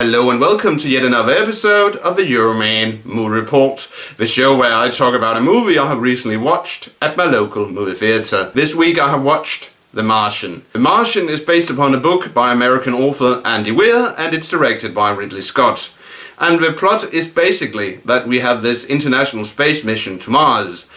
Hello and welcome to yet another episode of the Euroman Movie Report, the show where I talk about a movie I have recently watched at my local movie theatre. This week I have watched The Martian. The Martian is based upon a book by American author Andy Weir and it's directed by Ridley Scott. And the plot is basically that we have this international space mission to Mars.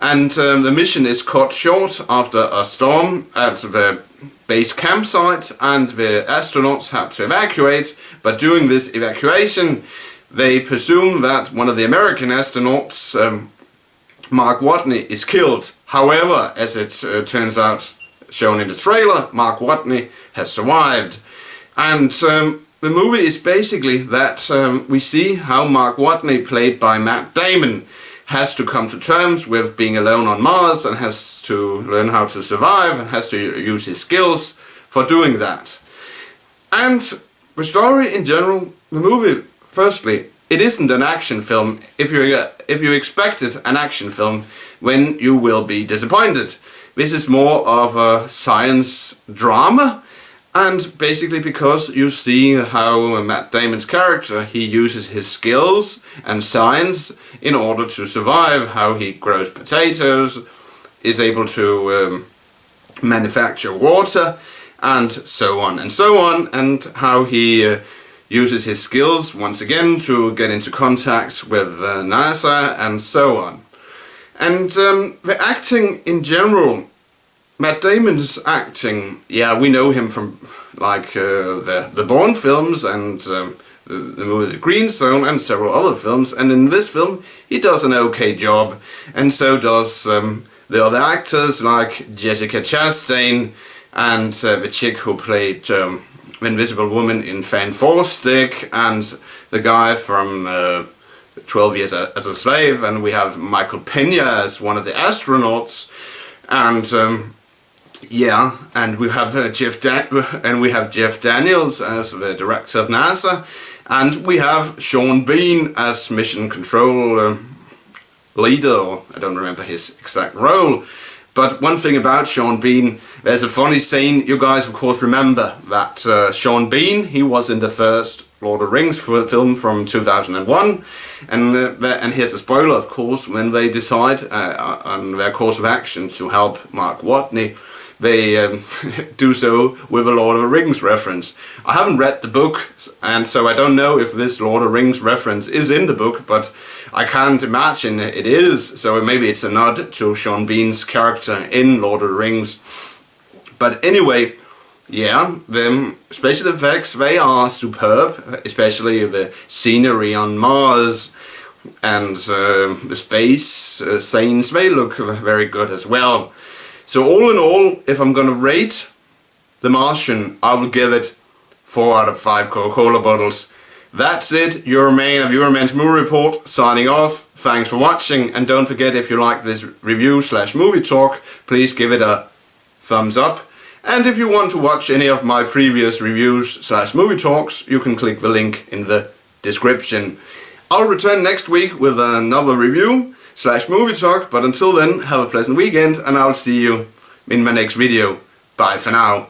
And the mission is cut short after a storm at the base campsite and the astronauts have to evacuate, but during this evacuation they presume that one of the American astronauts, Mark Watney, is killed. However, as it turns out, shown in the trailer, Mark Watney has survived. And the movie is basically that we see how Mark Watney, played by Matt Damon, has to come to terms with being alone on Mars and has to learn how to survive and has to use his skills for doing that. And the story in general, the movie, firstly, it isn't an action film. If you expected an action film, then you will be disappointed. This is more of a science drama. And basically because you see how Matt Damon's character, he uses his skills and science in order to survive, how he grows potatoes, is able to manufacture water, and so on, and how he uses his skills once again to get into contact with NASA, and so on. And the acting in general, Matt Damon's acting, yeah, we know him from like the Bourne films and the movie The Green Zone and several other films, and in this film he does an okay job, and so does the other actors like Jessica Chastain and the chick who played the Invisible Woman in Fan Stick, and the guy from 12 Years as a Slave, and we have Michael Pena as one of the astronauts, and yeah, and we have Jeff Daniels as the director of NASA, and we have Sean Bean as mission control leader, or I don't remember his exact role. But one thing about Sean Bean, there's a funny scene. You guys of course remember that Sean Bean, he was in the first Lord of the Rings film from 2001, and here's a spoiler, of course, when they decide on their course of action to help Mark Watney, they do so with a Lord of the Rings reference. I haven't read the book, and so I don't know if this Lord of the Rings reference is in the book, but I can't imagine it is, so maybe it's a nod to Sean Bean's character in Lord of the Rings. But anyway, yeah, the special effects, they are superb, especially the scenery on Mars and the space scenes, they look very good as well. So all in all, if I'm gonna rate The Martian, I will give it 4 out of 5 Coca-Cola bottles. That's it, Euroman of Euroman's Movie Report, signing off. Thanks for watching, and don't forget, if you like this review/movie talk, please give it a thumbs up. And if you want to watch any of my previous reviews/movie talks, you can click the link in the description. I'll return next week with another review/movie talk, but until then, have a pleasant weekend, and I'll see you in my next video. Bye for now.